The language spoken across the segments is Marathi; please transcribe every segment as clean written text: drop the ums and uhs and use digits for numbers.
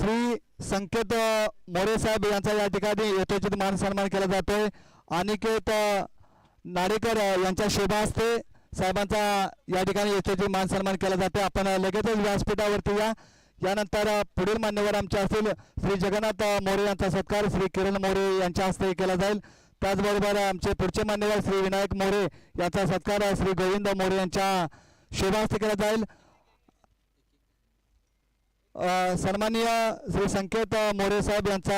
श्री संकेत मोरे साहेब यांचा या ठिकाणी यथोचित मान सन्मान केला जातोय. अनिकेत नाडेकर यांच्या शुभ हस्ते साहेबांचा या ठिकाणी यथोचित मान सन्मान केला जातोय. आपण लगेचच व्यासपीठावरती या. यानंतर पुढील मान्यवर आमचे असतील श्री जगन्नाथ मोरे यांचा सत्कार श्री किरण मोरे यांच्या हस्ते केला जाईल. त्याचबरोबर आमचे पुढचे मान्यवर श्री विनायक मोरे यांचा सत्कार श्री गोविंद मोरे यांच्या शुभ हस्ते केला जाईल. सन्माननीय श्री संकेत मोरे साहेब यांचा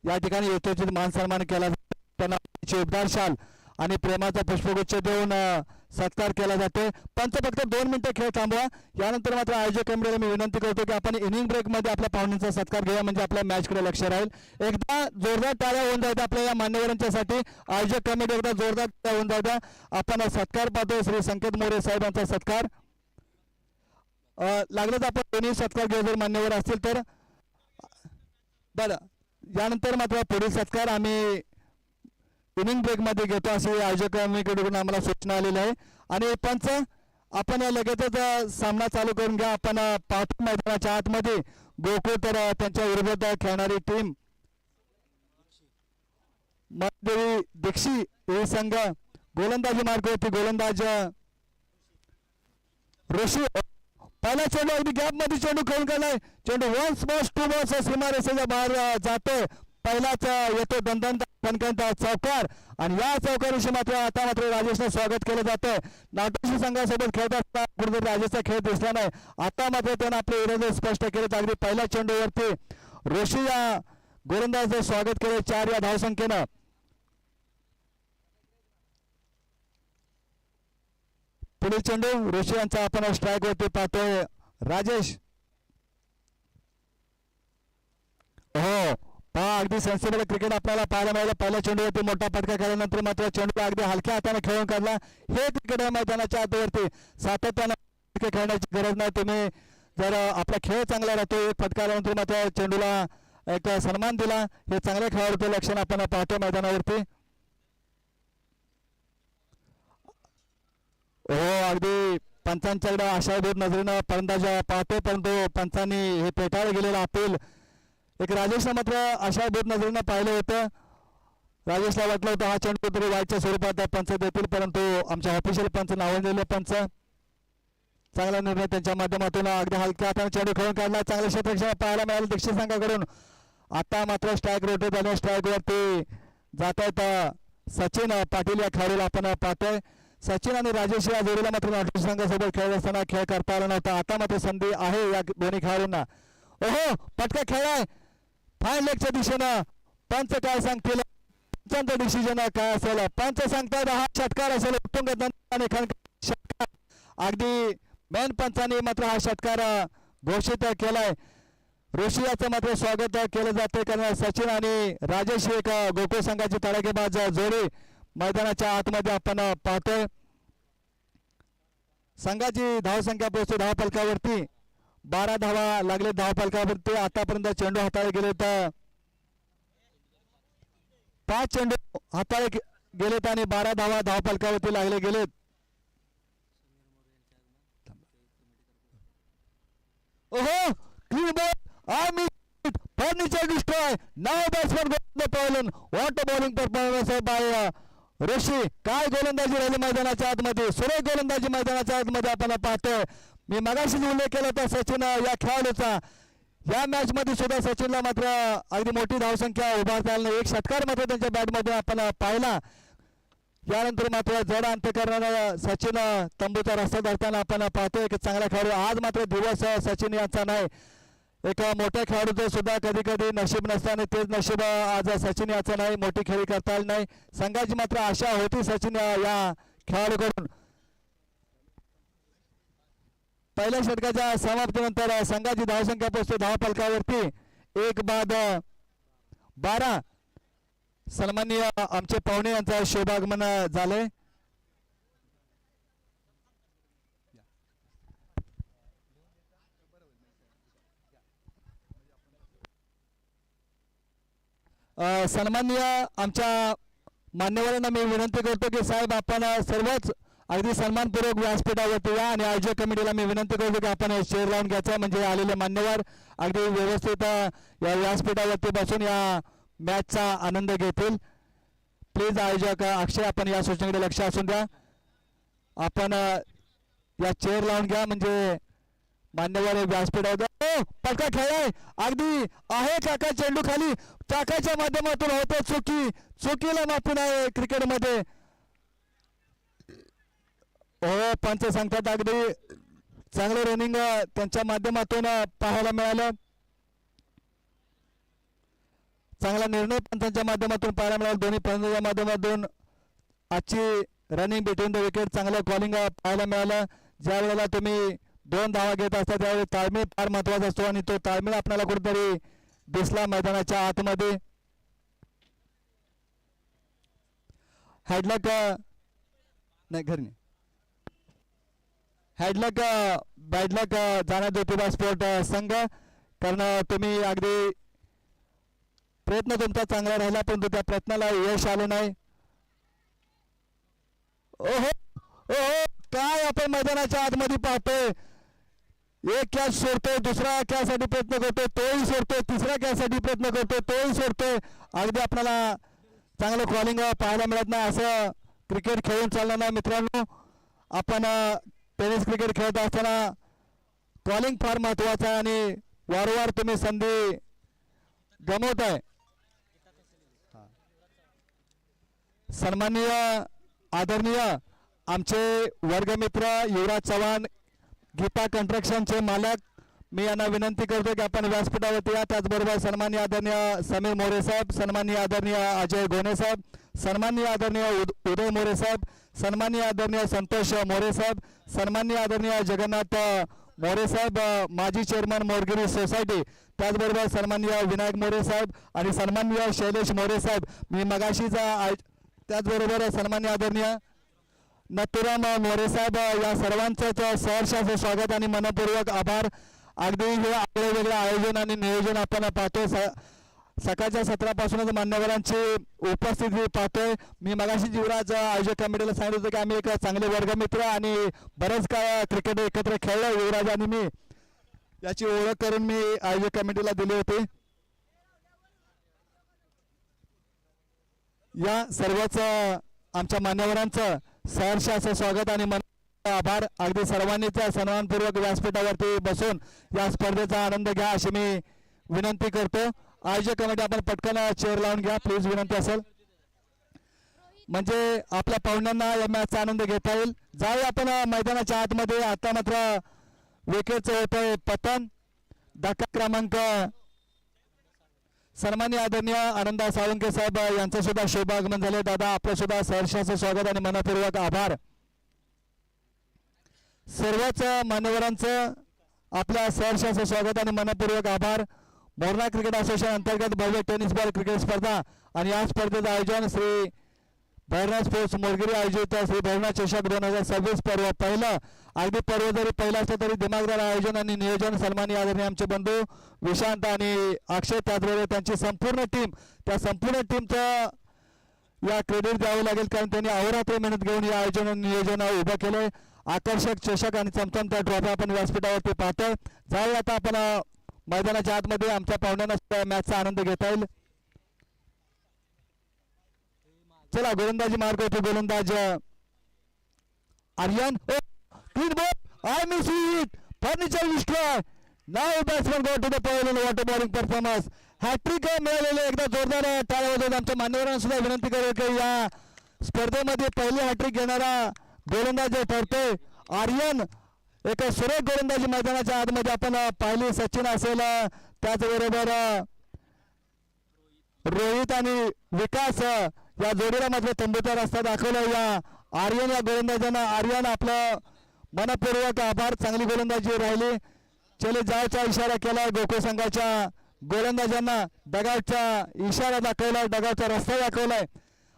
या ठिकाणी यथोचित मान सन्मान केला जातो. त्यांना उबदार शाल आणि प्रेमाचा पुष्पगुच्छ देऊन सत्कार केला जातो. पंच फक्त 2 मिनिटं खेळ थांबवा. यानंतर मात्र आयोजक मंडळाला मी विनंती करतो की आपण इनिंग ब्रेकमध्ये आपल्या पाहुण्यांचा सत्कार घेऊया, म्हणजे आपल्या मॅचकडे लक्ष राहील. एकदा जोरदार टाळ्या होऊन जाऊ द्या आपल्या या मान्यवरांच्यासाठी. आयोजक कमिटी एकदा जोरदार टाळ्या होऊन जाऊ द्या. आपण सत्कार पाहतो श्री संकेत मोरे साहेबांचा सत्कार. लागलंच आपण दोन्ही सत्कार घेऊ जर मान्यवर असतील तर. बरं, यानंतर मात्र पुढील सत्कार आम्ही इनिंग ब्रेकमध्ये घेतो अशी आयोजक कमिटीकडून आम्हाला सूचना आलेली आहे. आणि पंच आपण लगेचच सामना चालू करून घ्या. आपण पाहतो मैदानाच्या आतमध्ये गोकुळ तर त्यांच्या विरोधात खेळणारी टीम देवी दीक्षी हे संघ गोलंदाजी मार्गावरती गोलंदाज ऋषी. पहिला चेंडू अगदी गॅप मध्ये चेंडू खेळून गेलाय. चेंडू 1 बॉल्स 2 बॉल्स सीमारेषेच्या बाहेर जातोय. पहिलाच येतो दंदंत कणकणता चौकार आणि या चौकारीशी मात्र आता मात्र राजेशने स्वागत केलं जातं. नाटोशी संघासोबत खेळत असताना कुठेतरी राजेशचा खेळ दिसला नाही. आता मात्र त्यानं आपले विरोध स्पष्ट केले. अगदी पहिल्या चेंडूवरती ऋषी या गोलंदाजाचं स्वागत केलं 4 या धावसंख्येनं. पुढील चेंडू ऋषी यांचा आपण स्ट्राईक वरती पाहतोय. राजेश हो पहा अगदी सेन्सिबल क्रिकेट आपल्याला पाहायला मिळालं. पहिल्या चेंडूवरती मोठा फटका केल्यानंतर मात्र चेंडू अगदी हलक्या हाताने खेळून काढला. हे क्रिकेट आहे मैदानाच्या आतवरती सातत्याने खेळण्याची गरज नाही. तुम्ही जर आपला खेळ चांगला राहतो एक फटका आल्यानंतर मात्र चेंडूला एक सन्मान दिला. हे चांगल्या खेळाडूचं लक्षण आपण पाहतो मैदानावरती. हो अगदी पंचांच्याकडे आशाभूत नजरेनं फलंदाज पाहतो, परंतु पंचांनी हे पेटाळलं गेलेलं अपील एक राजेशला मात्र आशाभूत नजरेनं पाहिलं होतं. राजेशला वाटलं होतं हा चेंडू तरी वाईटच्या स्वरूपात पंच देतील, परंतु आमच्या ऑफिशियल पंच नावाजलेले पंच चांगला निर्णय त्यांच्या माध्यमातून अगदी हलक्या हाताने चेंडू खेळून काढला. चांगले क्षेत्ररक्षण पाहायला मिळालं दीक्षित संघाकडून. आता मात्र स्ट्राईक रोटेट झाले. स्ट्राईक वरती जात आहेत सचिन पाटील या खेळाडूला आपण पाहतोय. सचिन आणि राजेश या जोडीला मात्र नाटोशी संघासोबत खेळत असताना खेळ करता आला नव्हता. आता मात्र संधी आहे या दोन्ही खेळाडूंना. ओहो पटका खेळाय फाईन लेगच्या दिशेनं. पंच काय सांगतील, पंचांचं डिसिजन काय असेल. पंच सांगतात हा षटकार असेल. उत्तुंग षटकार अगदी मेन पंचाने मात्र हा षटकार घोषित केलाय. ऋषी याचं मात्र स्वागत केलं जाते कारण सचिन आणि राजेश एक गोकुळ संघाची तडाखेबाज जोडी मैदानाच्या आतमध्ये आपण पाहतोय. संघाची धावसंख्या पोहोचते धावफलकावरती 12 धावा लागले धावफलकावरती. आतापर्यंत चेंडू हाताळले गेले तर 5 चेंडू हाताळले गेलेत आणि 12 धावा धावफलकावरती लागले गेलेत. ओहो क्लीन बॉल आम्ही फर्निचर डिस्ट्रॉय नाव बॅट्समन पॉलन what bowling performance by Rishi. काय गोलंदाजी राहिली मैदानाच्या आतमध्ये, सुरेख गोलंदाजी मैदानाच्या आतमध्ये आपण पाहतोय. मी मगाशीच उल्लेख केला होता सचिन या खेळाडूचा. या मॅच मध्ये सुद्धा सचिनला मात्र अगदी मोठी धावसंख्या उभारता आली नाही. एक षटकार मात्र त्यांच्या बॅटमध्ये आपण पाहिला. यानंतर मात्र जड अंत करणारा सचिन तंबूचा रस्ता धरताना आपण पाहतोय की चांगला खेळाडू. आज मात्र दिवस सचिन यांचा नाही. एक मोठ्या खेळाडूचं सुद्धा कधी कधी नशीब नसतं आणि तेच नशीब आज सचिन याचं नाही. मोठी खेळी करता आली नाही. संघाची मात्र आशा होती सचिन या खेळाडूकडून. पहिल्या षटकाच्या समाप्तीनंतर संघाची धावसंख्या पोहोचते धावफलकावरती 1 बाद 12. सन्माननीय आमचे पाहुणे यांचं शुभागमन झालंय. सन्माननीय आमच्या मान्यवरांना मी विनंती करतो की साहेब आपण सर्वच अगदी सन्मानपूर्वक व्यासपीठावरती या आणि आयोजक कमिटीला मी विनंती करतो की आपण चेअर लावून घ्यायचा म्हणजे आलेले मान्यवर अगदी व्यवस्थित या व्यासपीठावरती बसून या मॅचचा आनंद घेतील. प्लीज आयोजक अक्षय आपण या सूचनेकडे लक्ष असून द्या. आपण या चेअर लावून घ्या म्हणजे मान्यवर व्यासपीठावर पटका खेळाय अगदी आहे काका चेंडू खाली चाकाच्या माध्यमातून होते चुकीला माफी नाही क्रिकेटमध्ये. हो पंच सांगतात अगदी चांगलं रनिंग त्यांच्या माध्यमातून पाहायला मिळालं. चांगला निर्णय पंचांच्या माध्यमातून पाहायला मिळाला. दोन्ही पंचांच्या माध्यमातून आजची रनिंग बिटवीन द विकेट चांगलं कॉलिंग पाहायला मिळालं. ज्या वेळेला तुम्ही 2 धावा घेत असता त्यावेळी ताळमेळ फार महत्वाचा असतो आणि तो ताळमेळ आपल्याला कुठेतरी दिसला मैदानाच्या आतमध्ये. हॅडलक नाही घरी नाही हॅडलक बॅडलक जाणार ज्योतिबा स्पोर्ट संघ कारण तुम्ही अगदी प्रयत्न तुमचा चांगला राहिला परंतु त्या प्रयत्नाला यश आलं नाही. ओहो ओहो काय आपण मैदानाच्या आतमध्ये पाहतोय. एक कॅच सोडतोय दुसरा कॅचसाठी प्रयत्न करतोय तोही सोडतोय तिसऱ्या कॅचसाठी प्रयत्न करतोय तोही सोडतोय. अगदी आपल्याला चांगलं कॉलिंग पाहायला मिळत नाही. असं क्रिकेट खेळून चालणार नाही मित्रांनो. आपण टेनिस क्रिकेट खेळत असताना कॉलिंग फार महत्वाचं आहे आणि वारंवार तुम्ही संधी गमवत आहे. सन्माननीय आदरणीय आमचे वर्गमित्र युवराज चव्हाण गीता कन्स्ट्रक्शनचे मालक मी यांना विनंती करतो की आपण व्यासपीठावरती या. त्याचबरोबर सन्माननीय आदरणीय समीर मोरे साहेब सन्माननीय आदरणीय अजय गोने साहेब सन्माननीय आदरणीय उदय मोरे साहेब सन्माननीय आदरणीय संतोष मोरे साहेब सन्माननीय आदरणीय जगन्नाथ मोरे साहेब माजी चेअरमन मोरगिरी सोसायटी त्याचबरोबर सन्माननीय विनायक मोरे साहेब आणि सन्माननीय शैलेश मोरे साहेब मी मगाशीचा त्याचबरोबर सन्माननीय आदरणीय नथुराम मोरे साहेब या सर्वांचं सहर्षाचं स्वागत आणि मनपूर्वक आभार. अगदी हे आगळे वेगळं आयोजन आणि नियोजन आपण पाहतोय. सकाळच्या सत्रापासूनच मान्यवरांची उपस्थिती पाहतोय. मी मगाशी युवराज आयोजक कमिटीला सांगितलं होतं की आम्ही एक चांगले वर्गमित्र आणि बरेच काळ क्रिकेट एकत्र खेळलो युवराज आणि मी याची ओळख करून मी आयोजक कमिटीला दिली होती. या सर्वच आमच्या मान्यवरांचं सहर्ष असं स्वागत आणि आभार. अगदी सर्वांनीच सन्मानपूर्वक व्यासपीठावरती बसून या स्पर्धेचा आनंद घ्या अशी मी विनंती करतो. आयोजक कमिटी आपण पटकन चेअर लावून घ्या प्लीज विनंती असेल म्हणजे आपल्या पाहुण्यांना या मॅचचा आनंद घेता येईल. जाऊया आपण मैदानाच्या आतमध्ये. आता मात्र विकेटचं होतंय पतन. धक्का क्रमांक सन्माननीय आदरणीय आनंदा साळुंके साहेब यांचं सुद्धा शुभागमन झाले. दादा आपलं सुद्धा सहर्षाचं स्वागत आणि मनपूर्वक आभार. सर्वच मान्यवरांचं आपल्या सहर्षाचं स्वागत आणि मनपूर्वक आभार. मोरणा क्रिकेट असोसिएशन अंतर्गत भव्य टेनिस बॉल क्रिकेट स्पर्धा आणि या स्पर्धेचं आयोजन श्री भैरवनाथ स्पोर्ट्स मोरगिरी आयोजित श्री भैरवनाथ चषक 2026 पर्व पहिलं. अगदी पर्व जरी पहिला असलं तरी दिमागदार आयोजन आणि नियोजन सन्माननीय आदरणीय आमचे बंधू विशांत आणि अक्षय त्याचबरोबर त्यांची संपूर्ण टीम त्या संपूर्ण टीमचं या क्रेडिट द्यावं लागेल कारण त्यांनी अहोरात्र मेहनत घेऊन या आयोजन नियोजन उभं केलंय. आकर्षक चषक आणि चमचमत्या ट्रॉफी आपण व्यासपीठावरती पाहतोय. जाऊया आता आपण मैदानाच्या आतमध्ये आमच्या पाहुण्यांना मॅचचा आनंद घेता येईल. चला गोलंदाजी मार्ग होतो गोलंदाज Aryan clean ball I miss it furniture destroy now batsman go to the point water bowling performance. Hat trick मिळालेले एकदा जोरदार टाळ्या वाजवून आमच्या मान्यवरांना सुद्धा विनंती करू की या स्पर्धेमध्ये पहिली हॅट्रिक घेणारा गोलंदाज ठरतोय आर्यन. एक सुरेख गोलंदाजी मैदानाच्या आतमध्ये आपण पाहिली. सचिन असेल त्याचबरोबर रोहित आणि विकास या जोडीला मात्र तंबूचा रस्ता दाखवला या आर्यन या गोलंदाजांना. आर्यन आपलं मनपूर्वक आभार. चांगली गोलंदाजी राहिली. चले जावचा इशारा केला गोकुळ संघाच्या गोलंदाजांना. डगआउटचा इशारा दाखवलाय डगआउटचा रस्ता दाखवलाय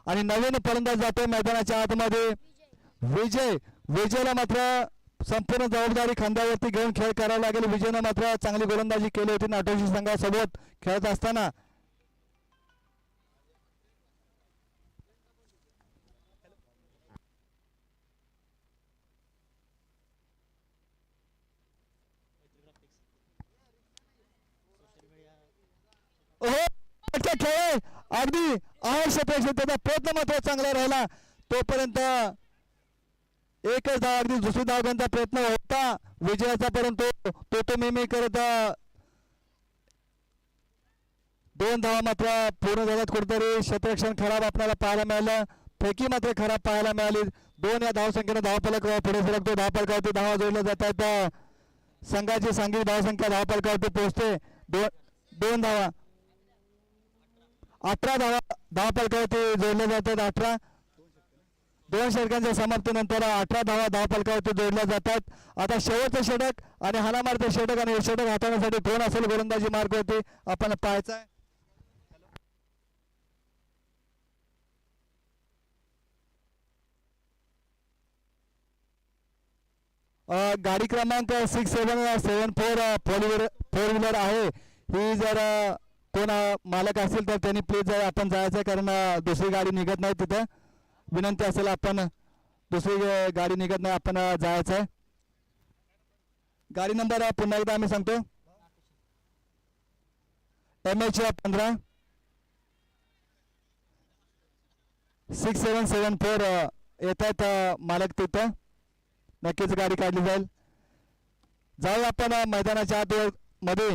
आणि नवीन फलंदाज जातोय मैदानाच्या आतमध्ये विजय. विजयला मात्र संपूर्ण जबाबदारी खांद्यावरती घेऊन खेळ करावा लागेल. विजयनं मात्र चांगली गोलंदाजी केली होती नाटोशी संघासोबत खेळत असताना. फटका खेळ अगदी आवश्यक त्याचा प्रयत्न मात्र चांगला राहिला तोपर्यंत एकच धाव अगदी दुसरी धाव घेण्याचा प्रयत्न होता विजयाचा परंतु तो मी करत 2 धावा मात्र पूर्ण झाल्यात कुठेतरी क्षेत्ररक्षण खराब आपल्याला पाहायला मिळालं पैकी मात्र खराब पाहायला मिळाली 2 या धावसंख्येने धावफलक पुढे सरकतो धावफलकावरती धावा जोडल्या जात आहेत संघाची सांघिक धावसंख्या धावफलकावरती पोहोचते 2 धावा 18 धावा धावफलकावरती जोडल्या जातात 18 2 षटकांच्या समाप्तीनंतर 18 धावा धावफलकावरती जोडल्या जातात आता शेवटचं षटक आणि हाणामारचं षटक आणि षटक हाताळण्यासाठी कोण असेल गोलंदाजी मार्गावरती आपण पाहायचं आहे गाडी क्रमांक 6774 फोर व्हीलर आहे ही जर कोण मालक असेल तर त्यांनी प्लीज आपण जायचं कारण दुसरी गाडी निघत नाही तिथं विनंती असेल आपण दुसरी गाडी निघत नाही आपण जायचं आहे गाडी नंबर पुन्हा एकदा आम्ही सांगतो MH15 6774 येत आहेत मालक तिथं नक्कीच गाडी काढली जाईल जाऊ आपण मैदानाच्या आत मध्ये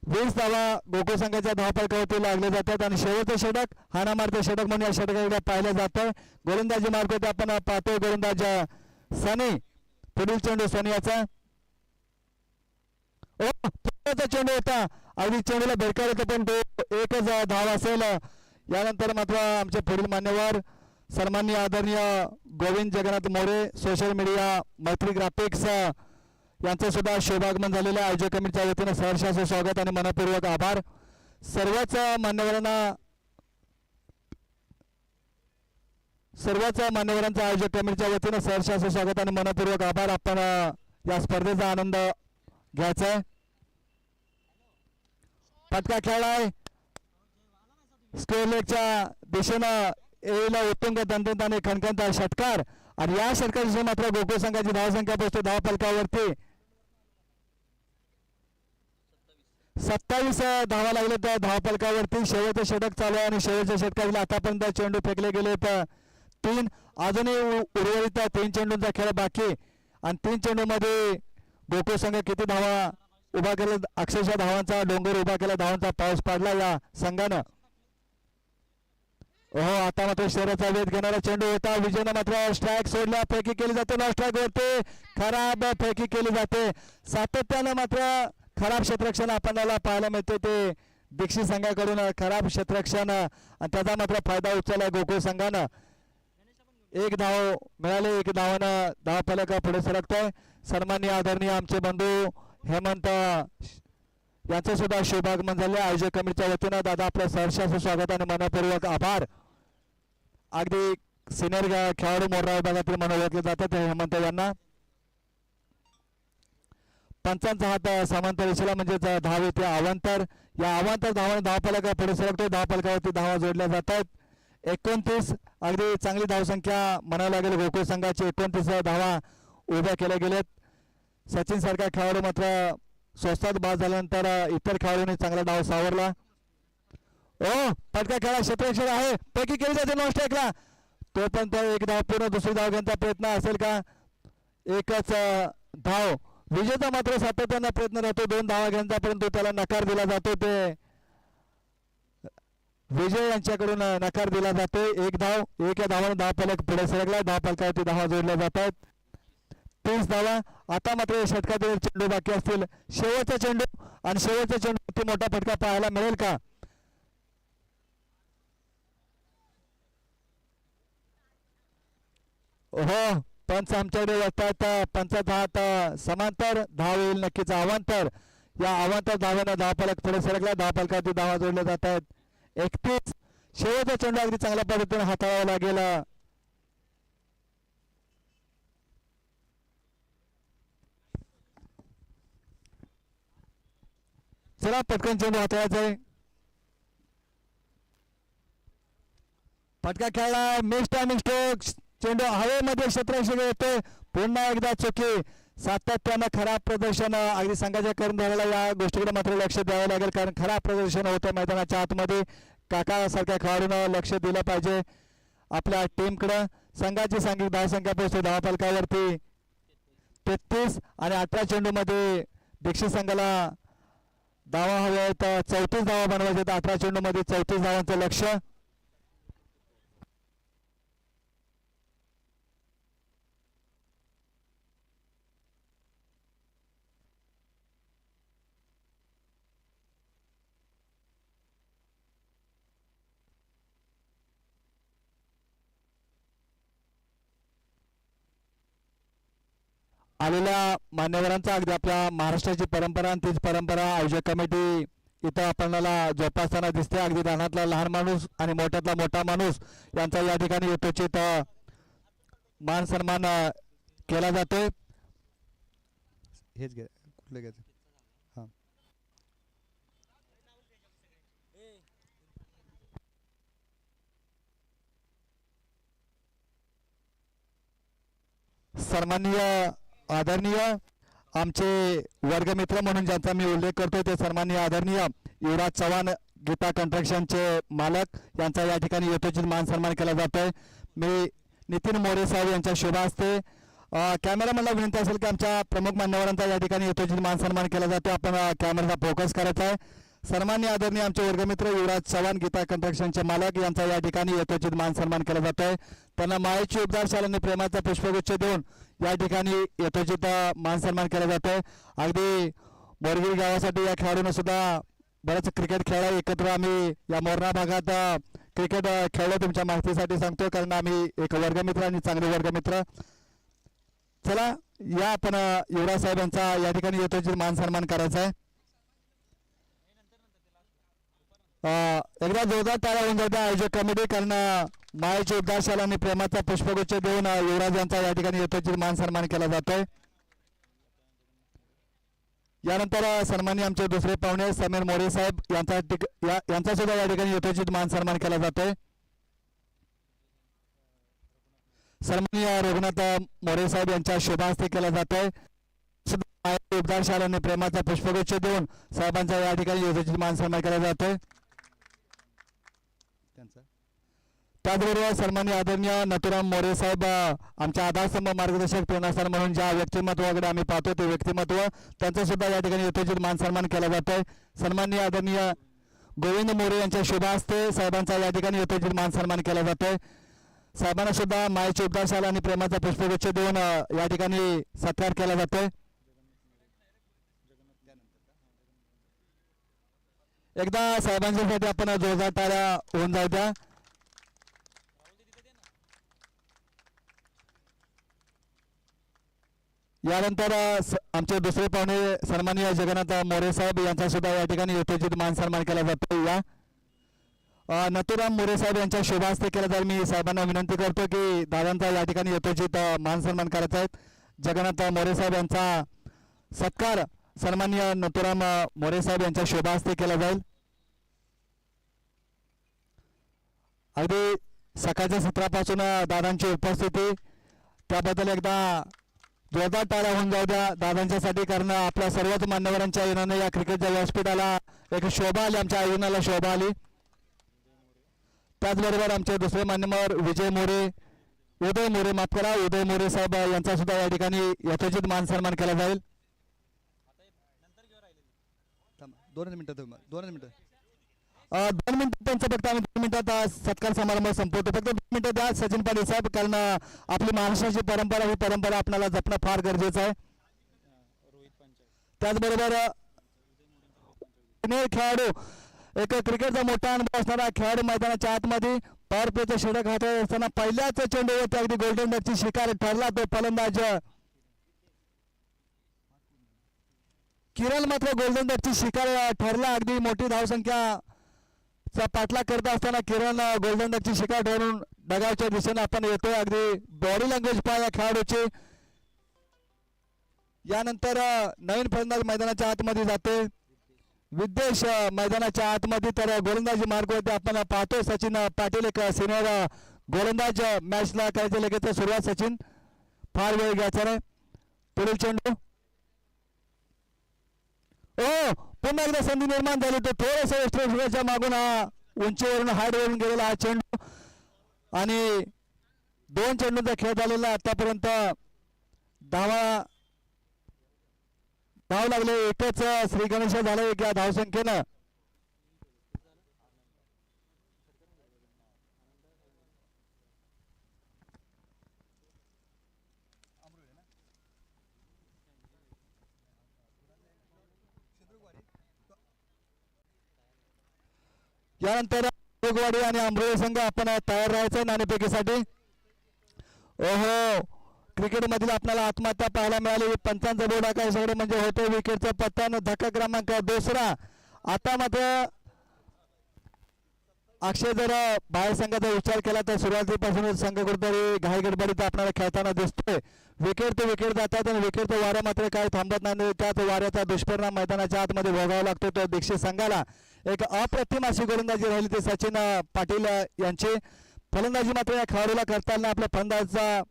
20 धावा गोकुळ संघाच्या धावफलकावरती लागले जातात आणि शेवटचं षटक हाणामारचं षटक म्हणून या षटकाकडे पाहिलं जातं गोलंदाजी मार्गावरती आपण पाहतोय गोलंदाज सनी पुढील चेंडू सोनियाचा चेंडू होता अगदी चेंडूला भेटकार होता पण तो एकच धाव असेल यानंतर मात्र आमचे पुढील मान्यवर सन्माननीय आदरणीय गोविंद जगन्नाथ मोरे सोशल मीडिया मैत्री ग्राफिक्स यांचं सुद्धा शुभागमन झालेलं आहे आयोजक कमिटीच्या वतीनं सहर्ष असं स्वागत आणि मनपूर्वक आभार सर्वच मान्यवरांचं आयोजक कमिटीच्या वतीनं सहर्ष असं स्वागत आणि मनपूर्वक आभार आपण या स्पर्धेचा आनंद घ्यायचा आहे फटका खेळलाय स्क्वेअर लेगच्या दिशेनं येईल उत्तुंग दंतंत आणि खणखंत षटकार आणि या षटकाची मात्र गोकुळ संघाची धावसंख्या पोहोचते धावफलकावरती 27 धावा लागले त्या धावफलकावरती शेवटचं षटक चालू आहे आणि शेवटच्या षटकाला आतापर्यंत चेंडू फेकले गेले तर 3 अजूनही उर्वरित 3 चेंडूंचा खेळ बाकी आणि 3 चेंडूमध्ये गोकुळ संघ किती धावा उभा केला अक्षरशः धावांचा डोंगर उभा केला धावांचा पाऊस पडला या संघानं हो आता मात्र शहराचा वेध घेणारा चेंडू होता विजयनं मात्र स्ट्राईक सोडल्या फेकी केली जाते नो स्ट्राईक वरती खराब फेकी केली जाते सातत्यानं मात्र खराब क्षेत्ररक्षण आपल्याला पाहायला मिळते ते दीक्षित संघाकडून खराब क्षेत्ररक्षण आणि त्याचा मात्र फायदा उचलला गोकुळ संघानं 1 धाव मिळाले 1 धावानं धावफलक पुढे सरकतोय सन्माननीय आदरणीय आमचे बंधू हेमंत यांचं सुद्धा शुभागमन झाले आयोजक कमिटीच्या वतीनं दादा आपलं सहर्ष स्वागत आणि मनपूर्वक आभार अगदी सिनियर खेळाडू मोठा विभागातील म्हणून ओळखले जातात हेमंत यांना पंचांचा हात समांतर दिशेला म्हणजेच धाव येते अवांतर या अवांतर धावाने धावफलक पुढे सरकतो धावफलकावरती धावा जोडल्या जातात 29 अगदी चांगली धावसंख्या म्हणायला लागेल गोकुळ संघाची 29 धावा उभ्या केल्या गेल्यात सचिन सारखा खेळाडू मात्र स्वस्तात बाद झाल्यानंतर इतर खेळाडूंनी चांगला डाव सावरला ओ फटका खेळा क्षेत्ररक्षण आहे पैकी केली जाते नो स्ट्राईकला तोपर्यंत 1 धाव पूर्ण दुसरी धाव घेण्याचा प्रयत्न असेल का एकच धाव विजेता मात्र सातत्याने प्रयत्न राहतो 2 धावा घेण्याचा परंतु त्याला नकार दिला जातो ते विजय यांच्याकडून नकार दिला जातो 1 धाव 1 धावाने धावफलक पुढे सरकला धावफलकावरती धावा जोडल्या जातात 30 धावा आता मात्र षटकातील चेंडू बाकी असतील शेवटचा चेंडू आणि शेवटचा चेंडू मोठा फटका पाहायला मिळेल का हो पंच आमच्याकडे वाटतात पंचाचा हात समांतर धाव येईल नक्कीच अवांतर या अवांतर धाव्यानं धावफलक पुढे सरकला धावफलकावरती धावा जोडल्या जात आहेत 31 शेवटचा चेंडू अगदी चांगल्या पद्धतीने हाताळावा लागेल चला पटकन चेंडू हाताळायचा आहे फटका खेळला मिस टायमिंग स्ट्रोक चेंडू हवेमध्ये क्षेत्ररक्षण येतोय पुन्हा एकदा चुकी सातत्यानं खराब प्रदर्शन अगदी संघाच्या कर्णधाराला या गोष्टीकडे मात्र लक्ष द्यावं लागेल, कारण खराब प्रदर्शन होतं मैदानाच्या आतमध्ये. काकासारख्या खेळाडूंना लक्ष दिलं पाहिजे आपल्या टीमकडं. संघाची सांघिक धावसंख्या पोहोचते धावफलकावरती 33 आणि 18 चेंडूमध्ये दीक्षित संघाला धावा हव्या आहेत 34 धावा बनवायचे. 18 चेंडूमध्ये 34 धावांचं लक्ष्य. आलेल्या मान्यवरांचा अगदी आपल्या महाराष्ट्राची परंपरा आणि तीच परंपरा आयोजक कमिटी इथं आपल्याला जोपासताना दिसते. अगदी लहानातला लहान माणूस आणि मोठ्यातला मोठा माणूस यांचा या ठिकाणी यथोचित मान सन्मान केला जातोय. हेच घे कुठले घ्यायचं. हां सन्माननीय आदरणीय आमचे वर्गमित्र म्हणून ज्यांचा मी उल्लेख करतोय ते सन्माननीय आदरणीय युवराज चव्हाण गीता कंस्ट्रक्शनचे मालक यांचा या ठिकाणी यथोचित मान सन्मान केला जातोय. मी नितीन मोरे साहेब यांच्या शुभ हस्ते कॅमेरामॅनला विनंती असेल की आमच्या प्रमुख मान्यवरांचा या ठिकाणी यथोचित मान सन्मान केला जातो. आपण कॅमेराचा फोकस करायचा आहे. सन्माननीय आदरणीय आमचे वर्गमित्र युवराज चव्हाण गीता कंस्ट्रक्शनचे मालक यांचा या ठिकाणी यथोचित मान सन्मान केला जातोय. त्यांना मायेची उपदार शालांनी प्रेमाचा पुष्पगुच्छ देऊन या ठिकाणी यथोचित मान सन्मान केला जातोय. अगदी मोरगिरी गावासाठी या खेळाडूंना सुद्धा बरंच क्रिकेट खेळला. एकत्र आम्ही या मोरणा भागात क्रिकेट खेळलो. तुमच्या माहितीसाठी सांगतो कारण आम्ही एक वर्गमित्र आणि चांगले वर्गमित्र. चला या आपण युवराज साहेबांचा या ठिकाणी यथोचित मान सन्मान करायचा आहे. एकदा जोरदार टाळ्या होऊन जाते आयोजक कमिटी, कारण मायेची उपदार शाला आणि प्रेमाचा पुष्पगुच्छ देऊन युवराज यांचा या ठिकाणी यथोचित मान सन्मान केला जातोय. यानंतर सन्माननीय आमचे दुसरे पाहुणे समीर मोरे साहेब यांचा सुद्धा या ठिकाणी यथोचित मान सन्मान केला जातोय. सन्माननीय रघुनाथ मोरे साहेब यांच्या शुभ हस्ते केला जातोय. उपदार शाला आणि प्रेमाचा पुष्पगुच्छ देऊन साहेबांचा या ठिकाणी यथोचित मान सन्मान केला जातोय. त्याचबरोबर सन्माननीय आदरणीय नथुराम मोरे साहेब आमच्या आधारस्तंभ मार्गदर्शक प्रेरणास्थान म्हणून ज्या व्यक्तिमत्वाकडे आम्ही पाहतो ते व्यक्तिमत्व त्यांचा सुद्धा या ठिकाणी यथोचित मान सन्मान केला जातोय. सन्माननीय आदरणीय गोविंद मोरे यांच्या शुभ हस्ते साहेबांचा या ठिकाणी यथोचित मान सन्मान केला जातोय. साहेबांना सुद्धा मायेची उपदार शाला आणि प्रेमाचा पुष्पगुच्छ देऊन या ठिकाणी सत्कार केला जातोय. एकदा साहेबांच्यासाठी आपण जोरदार टाळ्या होऊन जाऊ द्या. यानंतर आमचे दुसरे पाहुणे सन्माननीय जगन्नाथ मोरे साहेब यांचा सुद्धा या ठिकाणी यथोचित मान सन्मान केला जातो. या नथुराम मोरे साहेब यांच्या शुभ हस्ते केला जाईल. मी साहेबांना विनंती करतो की दादांचा या ठिकाणी यथोचित मान सन्मान करायचा आहे. जगन्नाथ मोरे साहेब यांचा सत्कार सन्माननीय नथुराम मोरे साहेब यांच्या शुभ हस्ते केला जाईल. अगदी सकाळच्या सत्रापासून दादांची उपस्थिती त्याबद्दल एकदा जोरदार टाळ्या होऊन जाऊ द्या दादांच्यासाठी, कारण आपल्या सर्वच मान्यवरांच्या येण्याने या क्रिकेटच्या व्यासपीठाला एक शोभा आली, आमच्या आयोजनाला शोभा आली. त्याचबरोबर आमचे दुसरे मान्यवर उदय मोरे साहेब यांचा सुद्धा या ठिकाणी यथोचित मान सन्मान केला जाईल. 2 मिनिटं त्यांचं फक्त आम्ही 2 मिनिटात सत्कार समारंभ संपवतो. फक्त 2 मिनिटं द्या सचिन पाटील साहेब, कारण आपली महाराष्ट्राची परंपरा ही परंपरा आपल्याला जपणं फार गरजेचं आहे. त्याचबरोबर खेळाडू एक क्रिकेटचा मोठा अनुभव असणारा खेळाडू मैदानाच्या आतमध्ये पॉवर प्लेचं षटक हातात असताना पहिल्याच चेंडूवरती अगदी गोल्डन डकची शिकार ठरला तो फलंदाज किरण. मात्र गोल्डन डकची शिकार ठरला. अगदी मोठी धावसंख्या चा पाठलाग करत असताना किरण गोल्डन डकची शिकार ठरून डगावच्या दिशेने आपण येतोय. अगदी बॉडी लँग्वेज पहा या खेळाडूची. यानंतर नवीन फलंदाज मैदानाच्या आतमध्ये जाते विद्वेश मैदानाच्या आतमध्ये. तर गोलंदाजी मार्गवरती आपण पाहतो सचिन पाटील एक सिनियर गोलंदाज मॅचला करायचे लगेच सुरुवात. सचिन फार वेळ घ्यायचा नाही. पुढील चेंडू ओ पुन्हा एकदा संधी निर्माण झाली तो थोडंसं वेस्टर्नच्या मागून हा उंचीवरून हाईटवरून गेलेला हा चेंडू आणि 2 चेंडूंचा खेळ झालेला आतापर्यंत धाव लागले एकच श्री गणेश झालं एक धावसंख्येनं यानंतर वाडी आणि अमरोली संघ आपण तयार राहायचं नाणेफेकीसाठी ओहो क्रिकेट मधील आपल्याला आत्महत्या पाहायला मिळाली पंचांचा बोर्ड आकार सगळं म्हणजे होते विकेटचा पत्ता धक्का क्रमांक 2 आता मात्र अक्षय जर बाहेर संघाचा विचार केला तर सुरुवातीपासूनच संघ कुठेतरी घाई गडबडीत आपल्याला खेळताना दिसतोय विकेट ते विकेट जातात आणि विकेटचा वारा मात्र काही थांबत नाही त्याच वाऱ्याचा दुष्परिणाम मैदानाच्या आतमध्ये भोगावा लागतो तो दीक्षित संघाला एक अप्रतिम अशी गोलंदाजी राहिली ते सचिन पाटील यांची फलंदाजी मात्र या खेळाडूला करताना आपल्या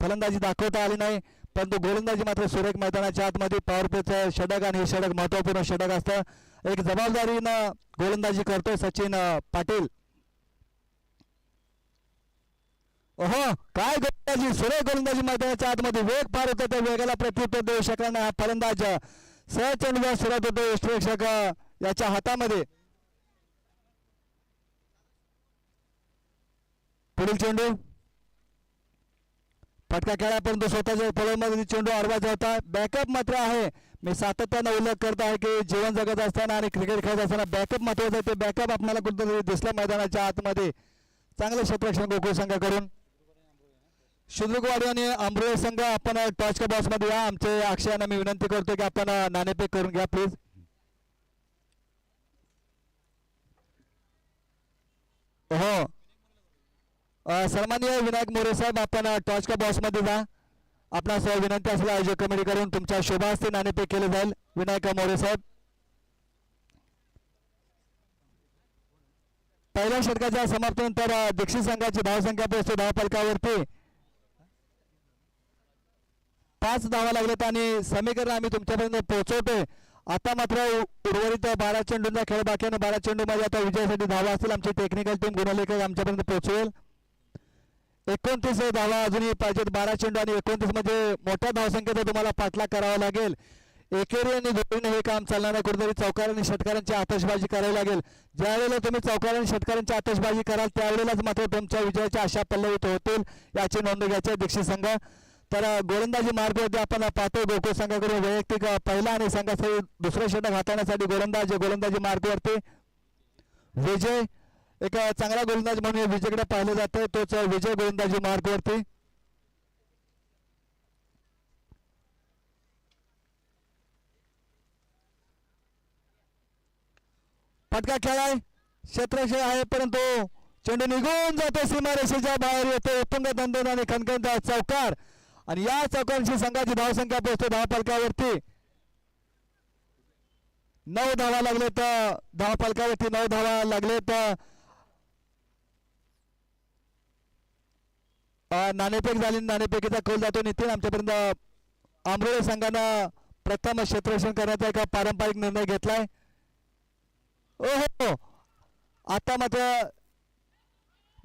फलंदाजी दाखवता आली नाही परंतु गोलंदाजी मात्र सुरेख मैदानाच्या आतमध्ये पॉवर प्लेचं षटक आणि हे षटक महत्वपूर्ण षटक असतं एक जबाबदारीनं गोलंदाजी करतो सचिन पाटील ओहो काय गोलंदाजी सुरेख गोलंदाजी मैदानाच्या आतमध्ये वेग फार होता त्या वेगाला प्रत्युत्तर देऊ शकला नाही हा फलंदाज सहज चेंडूला सुरुवात होतो यष्टीरक्षक याच्या हातामध्ये पुढील चेंडू फटका खेळा परंतु स्वतःच्या फलंदाजी चेंडू अडवायचा होता बॅकअप मात्र आहे मी सातत्यानं उल्लेख करत आहे की जीवन जगत असताना आणि क्रिकेट खेळत असताना बॅकअप महत्वाचा आहे ते बॅकअप आपल्याला कुठेतरी दिसलं मैदानाच्या आतमध्ये चांगलं क्षेत्ररक्षण गोकुळ संघाकडून शुद्रकवाडी आणि अमरोली संघ आपण टॉच का बॉक्स मध्ये या आमचे अक्षयानं मी विनंती करतो की आपण नाणेफेक करून घ्या प्लीज हो सन्माननीय विनायक मोरे साहेब आपण टॉच का बॉक्स मध्ये जा आपणास विनंती असलेल्या आयोजक कमिटी कडून तुमच्या शोभास्ते नाणेफेक केले जाईल विनायक मोरे साहेब पहिल्या षटकाच्या समाप्तीनंतर दीक्षित संघाची धावसंख्या पोहोचते धावफलकावरती 5 धावा लागलेत आणि समीकरण आम्ही तुमच्यापर्यंत पोहोचवतोय आता मात्र उर्वरित 12 चेंडूंचा खेळ बाकी आहे 12 चेंडूमध्ये आता विजयासाठी धावा असतील आमची टेक्निकल टीम गुणलेखक आमच्यापर्यंत पोहोचवेल 29 धावा अजूनही पाहिजेत 12 चेंडू आणि 29 मध्ये मोठ्या धावसंख्येचा तुम्हाला पाठलाग करावा लागेल एकेरी आणि जोडीने हे काम चालणार आहे कुठेतरी चौकार आणि षटकारांची आतषबाजी करावी लागेल ज्या वेळेला तुम्ही चौकार आणि षटकारांची आतषबाजी कराल त्यावेळेलाच मात्र तुमच्या विजयाच्या आशा पल्लवित होतील याची नोंद घ्यायची दीक्षित संघ तर गोलंदाजी मार्गवरती आपण पाहतो गोकुळ संघाकडून वैयक्तिक पहिला आणि संघासाठी दुसरं षटक हाताळण्यासाठी गोलंदाजी मार्गवरती विजय एक चांगला गोलंदाज म्हणून विजयकडे पाहिलं जातं तोच विजय गोलंदाजी मार्गवरती फटका खेळाय क्षेत्रक्षय आहे परंतु चेंडू निघून जातो सीमारेषेच्या बाहेर येतो उत्तुंग दंडन आणि खणखणता चौकार आणि या चौकारांची संघाची धावसंख्या पोहोचते धावफलकावरती 9 धावा लागलेत धावफलकावरती 9 धावा लागलेत नाणेफेक झाली नाणेफेकीचा कौल जातो नितीन आमच्यापर्यंत अमरोली संघानं प्रथम क्षेत्ररक्षण करण्याचा एक पारंपरिक निर्णय घेतलाय ओहो आता मात्र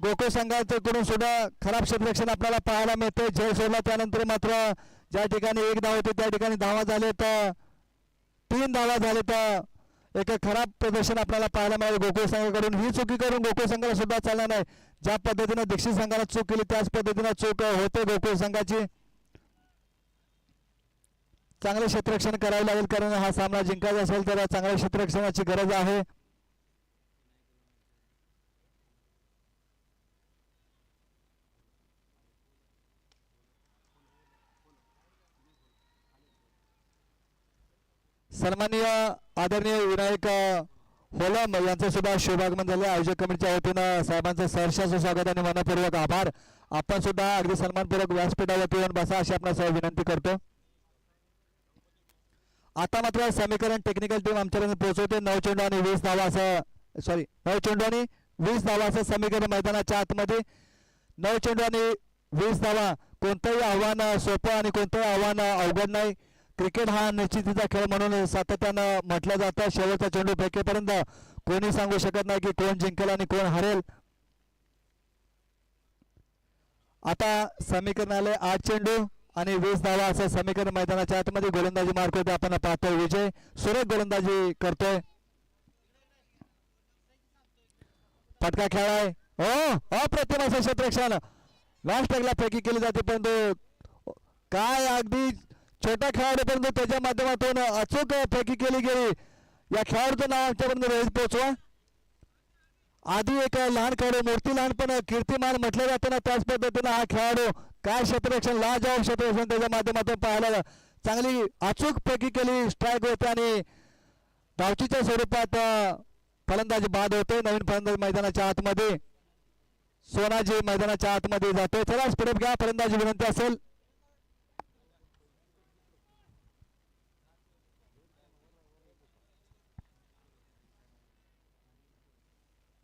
गोकुळ संघाकडून सुद्धा खराब क्षेत्ररक्षण आपल्याला पाहायला मिळते जय सोडला त्यानंतर मात्र ज्या ठिकाणी 1 धाव होते त्या ठिकाणी धावा झाले तर 3 धावा झाले तर एक खराब प्रदर्शन आपल्याला पाहायला मिळालं गोकुळ संघाकडून ही चुकी करून गोकुळ संघाला सुद्धा चालणार नाही ज्या पद्धतीने दीक्षित संघाला चूक केली त्याच पद्धतीने चूक होते गोकुळ संघाची चांगले क्षेत्ररक्षण करावे लागेल कारण हा सामना जिंकायचा असेल तर चांगल्या क्षेत्ररक्षणाची गरज आहे सन्माननीय आदरणीय विनायक होलम यांचं सुद्धा शुभागमन झाले आयोजक कमिटीच्या वतीनं साहेबांचं सहर्षाचं स्वागत आणि मनपूर्वक आभार आपण सुद्धा अगदी सन्मानपूर्वक व्यासपीठावरती येऊन बसा अशी आपणास विनंती करतो आता मात्र समीकरण टेक्निकल टीम आमच्यापर्यंत पोहोचवते 9 चेंडू आणि 20 धावा असं सॉरी 9 चेंडू आणि 20 धावा असं समीकरण मैदानाच्या आतमध्ये 9 चेंडू आणि 20 धावा कोणतंही आव्हान सोपं आणि कोणतंही आव्हान अवघड नाही. क्रिकेट हा निश्चितीचा खेळ म्हणून सातत्यानं म्हटलं जातं. शेवटचा चेंडू फेकेपर्यंत कोणी सांगू शकत नाही की कोण जिंकेल आणि कोण हरेल. आता समीकरण आले 8 चेंडू आणि 20 धावा असं समीकरण मैदानाच्या आतमध्ये गोलंदाजी मारतोय आपण पाहतोय. विजय सुरेख गोलंदाजी करतोय. फटका खेळाय हो अप्रतिम असं क्षेत्ररक्षण लास्ट टॅगला फेकी केली जाते परंतु काय अगदी छोटा खेळाडू परंतु त्याच्या माध्यमातून अचूक फेकी केली गेली. या खेळाडूचं नाव आमच्यापर्यंत रोहित पोचवा. आधी एक लहान खेळाडू मूर्ती लहान पण कीर्तिमान म्हटलं जातं ना त्याच पद्धतीनं हा खेळाडू काय क्षेत्ररक्षण लाजवाब क्षेत्ररक्षण त्याच्या माध्यमातून पाहायला चांगली अचूक फेकी केली. स्ट्राईक होते आणि धावचीच्या स्वरूपात फलंदाजी बाद होते. नवीन फलंदाज मैदानाच्या आतमध्ये सोनाजी मैदानाच्या आतमध्ये जातोय. चला स्पीडअप घ्या फलंदाजी विनंती असेल.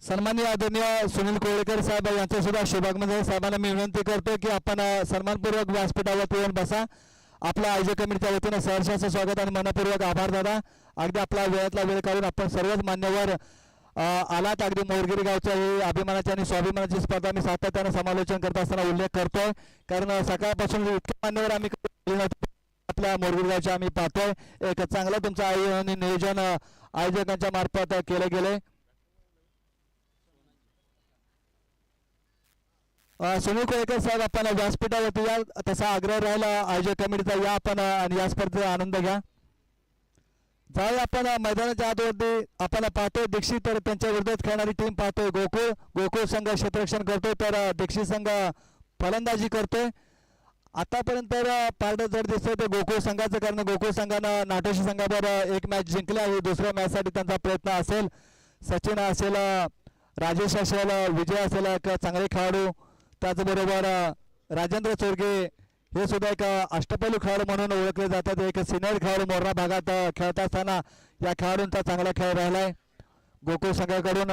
सन्माननीय आदरणीय सुनील कोळेकर साहेब यांचा सुद्धा शुभागमन आहे. साहेबांना मी विनंती करतो की आपण सन्मानपूर्वक व्यासपीठावरती येऊन बसा. आपल्या आयोजक कमिटीच्या वतीनं सहर्षाचं स्वागत आणि मनपूर्वक आभार दादा. अगदी आपला वेळातला वेळ काढून आपण सर्वच मान्यवर आलात. अगदी मोरगिरी गावच्या ही अभिमानाची आणि स्वाभिमानाची स्पर्धा मी सातत्यानं समालोचन करत असताना उल्लेख करतोय. कारण सकाळपासून इतके मान्यवर आम्ही आपल्या मोरगिरी गावच्या आम्ही पाहतोय. एक चांगलं तुमचं आयोजन आणि नियोजन आयोजकांच्या मार्फत केले गेले. सुनील कोळेकर साहेब आपण व्यासपीठावरती या तसा आग्रह राहिला आयोजक कमिटीचा या आपण आणि या स्पर्धेचा आनंद घ्या. जाऊ आपण मैदानाच्या आतवरती आपण पाहतोय दीक्षित तर त्यांच्या विरोधात खेळणारी टीम पाहतोय. गोकुळ संघ क्षेत्ररक्षण करतोय तर दीक्षित संघ फलंदाजी करतोय. आतापर्यंत पारडं जड दिसतंय ते गोकुळ संघाचं कारण गोकुळ संघानं नाटोशी संघावर एक मॅच जिंकली आहे. दुसऱ्या मॅचसाठी त्यांचा प्रयत्न असेल. सचिन असेल राजेश असेल विजय असेल एक चांगले खेळाडू त्याचबरोबर राजेंद्र चोरगे हे सुद्धा एक अष्टपैलू खेळाडू म्हणून ओळखले जातात. एक सिनियर खेळाडू मोरणा भागात खेळत असताना या खेळाडूंचा चांगला खेळ राहिलाय. गोकुळ संघाकडून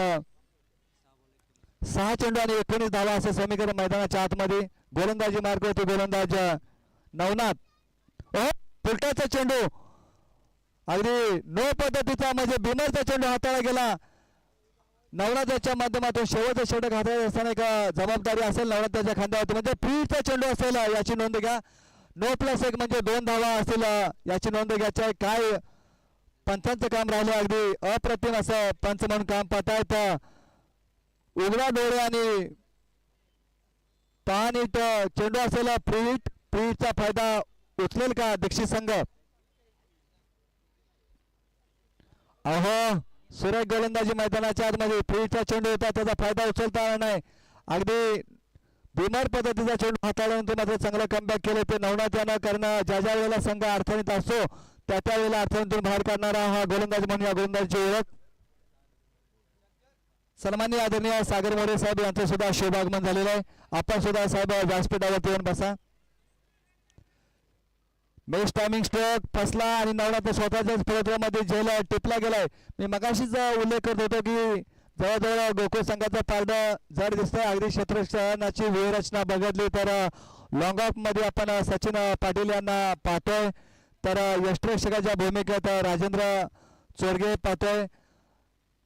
6 चेंडू आणि 19 धावा असं समीकरण मैदानाच्या आतमध्ये गोलंदाजी मार्ग होती. गोलंदाज नवनाथ फुलटाचा चेंडू अगदी नो पद्धतीचा म्हणजे बिमरचा चेंडू हाताळला गेला. नवनाथाच्या माध्यमातून शेवटचा षटक हाताळत असताना एक जबाबदारी असेल नवनाथाच्या खांद्यावरती म्हणजे फ्रीचा चेंडू असेल याची नोंद घ्या. 9+1 म्हणजे 2 धावा असतील याची नोंद घ्यायची आहे. काय पंचांचं काम राहिले अगदी अप्रतिम असं पंच म्हणून काम पाहतायत. उघडा डोळे आणि पाणीट चेंडू असेल फ्रीचा फायदा उचलेल का दीक्षित संघ. अहो सुरेख गोलंदाजी मैदानाच्या आतमध्ये फ्रीचा चेंडू होता त्याचा फायदा उचलता आला नाही. अगदी बिमार पद्धतीचा चेंडू हाताळल्यानंतर मात्र चांगलं कमबॅक केलं ते नवनाथ यानं कारण ज्या ज्या वेळेला संघ अडचणीत असतो त्या त्या वेळेला अडचणीतून बाहेर काढणारा हा गोलंदाज म्हणून या गोलंदाजीची ओळख. सन्माननीय आदरणीय सागर मोरे साहेब यांचं सुद्धा शुभागमन झालेलं आहे. आपण सुद्धा साहेब व्यासपीठावरती येऊन बसा. बेस्ट टायमिंग स्ट्रोक फसला आणि नवनाथ स्वतःच्याच प्रयत्नामध्ये झेल टिपला गेलाय. मी मगाशीच उल्लेख करत होतो की जवळजवळ गोकुळ संघाचं पारड जड दिसतंय. अगदी क्षेत्ररक्षणाची व्यूहरचना बघितली तर लॉंग ऑफ मध्ये आपण सचिन पाटील यांना पाहतोय तर यष्टिरक्षकाच्या भूमिकेत राजेंद्र चोरगे पाहतोय.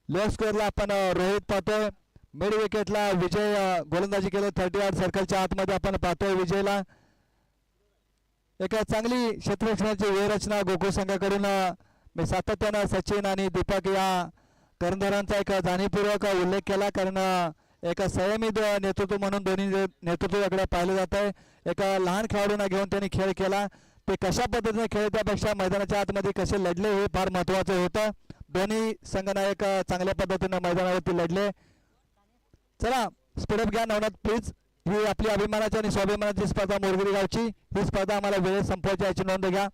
लेफ्ट स्क्वेअरला आपण रोहित पाहतोय. मिड विकेटला विजय गोलंदाजी केली 38 सर्कलच्या आतमध्ये आपण पाहतोय विजयला. एक चांगली क्षेत्ररक्षणाची व्यूहरचना गोकुळ संघाकडून मी सातत्यानं सचिन आणि दीपक या कर्णधारांचा एक जाणीवपूर्वक उल्लेख केला कारण एक संयमी नेतृत्व म्हणून दोन्ही नेतृत्वाकडे पाहिलं जात आहे. एक लहान खेळाडूंना घेऊन त्यांनी खेळ केला. ते कशा पद्धतीने खेळ त्यापेक्षा मैदानाच्या आतमध्ये कसे लढले हे फार महत्त्वाचं होतं. दोन्ही संघनायक चांगल्या पद्धतीनं मैदानावरती लढले. चला स्पीडअप घ्या नवनाथ प्लीज. ही आपली अभिमानाची आणि स्वाभिमानाची स्पर्धा मोरगिरी गावची. ही स्पर्धा आम्हाला वेळेत संपवायची याची नोंद घ्या.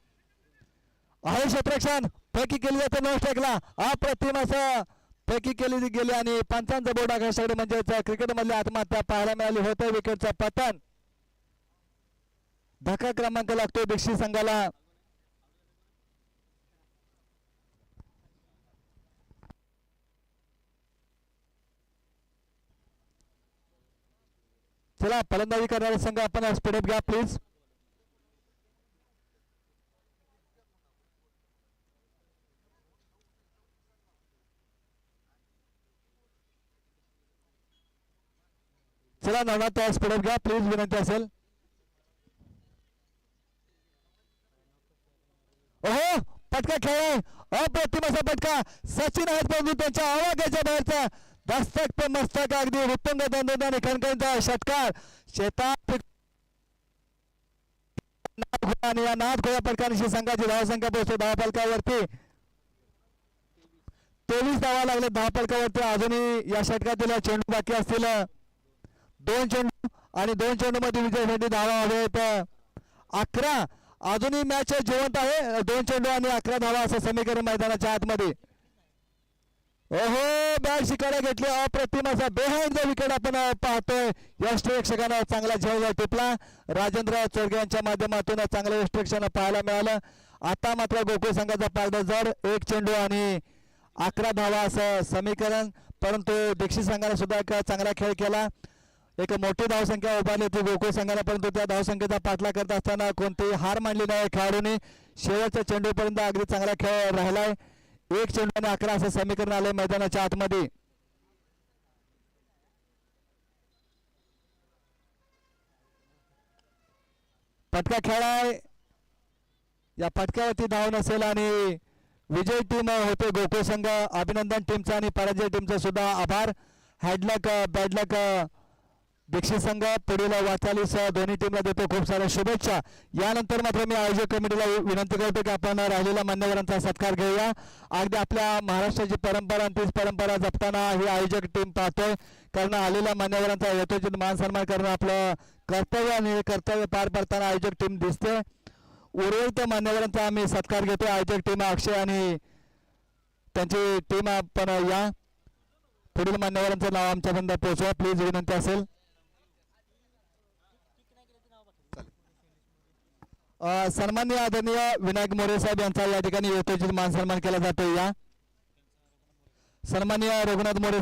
आहे क्षेत्ररक्षण फेकी केली जाते 9 स्ट्राईकला अप्रतिम असं फेकी केली गेली आणि पंचांचा बोर्ड आकाशाकडे म्हणजेच क्रिकेटमधली आत्महत्या पाहायला मिळाली होते. विकेटचा पतन धक्का क्रमांक लागतो दीक्षित संघाला. चला फलंदाजी करणारा संघ आपण स्पीडअप घ्या प्लीज. चला नवनाथ स्पीडअप घ्या प्लीज, विनंती असेल. ओहो पटका खेळ, अप्रतिम असा पटका. सचिन आहेत परंतु त्यांच्या आवाक्याच्या बाहेरचा दस्तक पे मस्तक अगदी उत्तुंग दंडोदाने खणखणीचा षटकार. शेतात आणि या नाथ घोड्या पटकाराशी संघाची धावसंख्या पोहोचते धावफलकावरती. 23 धावा लागले धावफलकावरती. अजूनही या षटकातील चेंडू बाकी असतील 2 चेंडू आणि 2 चेंडू मध्ये विजयासाठी धावा हवे आहेत 11. अजूनही मॅच जिवंत आहे. 2 चेंडू आणि 11 धावा असं समीकरण मैदानाच्या आतमध्ये. ओहो बॅट शिकायला घेतली, अप्रतिम असा बेहाइंड द विकेट आपण पाहतोय. यष्टिरक्षकानं चांगला झेल टिपला. राजेंद्र चोरगे यांच्या माध्यमातून चांगलं यष्टिरक्षण पाहायला मिळालं. आता मात्र गोकुळ संघाचा पारडा जड, 1 चेंडू आणि 11 धावा असं समीकरण. परंतु दीक्षित संघाने सुद्धा एक चांगला खेळ केला. एक मोठी धावसंख्या उभारली होती गोकुळ संघाने, परंतु त्या धावसंख्येचा पाठलाग करत असताना कोणतीही हार मानली नाही खेळाडूंनी. शेवटच्या चेंडूपर्यंत अगदी चांगला खेळ राहिलाय. 1 चेंडू आणि 11 असं समीकरण आले मैदानाच्या आतमध्ये. पटका खेळाय, या पटक्यावरती धाव नसेल आणि विजय टीम होते गोकुळ संघ. अभिनंदन टीमचा आणि पराजय टीमचा सुद्धा आभार. हॅडलक बॅडलक दीक्षित संघ. पुढील वाटचालीस दोन्ही टीमला देतो खूप साऱ्या शुभेच्छा. यानंतर मात्र मी आयोजक कमिटीला विनंती करतो की आपण राहिलेल्या मान्यवरांचा सत्कार घेऊया. अगदी आपल्या महाराष्ट्राची परंपरा आणि तीच परंपरा जपताना ही आयोजक टीम पाहतोय, कारण आलेल्या मान्यवरांचा यथोचित मान सन्मान करणं आपलं कर्तव्य आणि हे कर्तव्य पार पाडताना आयोजक टीम दिसते. उर्वरित मान्यवरांचा आम्ही सत्कार घेतो. आयोजक टीम अक्षय आणि त्यांची टीम आपण या. पुढील मान्यवरांचं नाव आमच्यापर्यंत पोहोचवा प्लीज, विनंती असेल. सन्माननीय आदरणीय विनायक मोरे साहेब यांचा या ठिकाणी यथोचित मान सन्मान केला जातो. या सन्माननीय रघुनाथ मोरे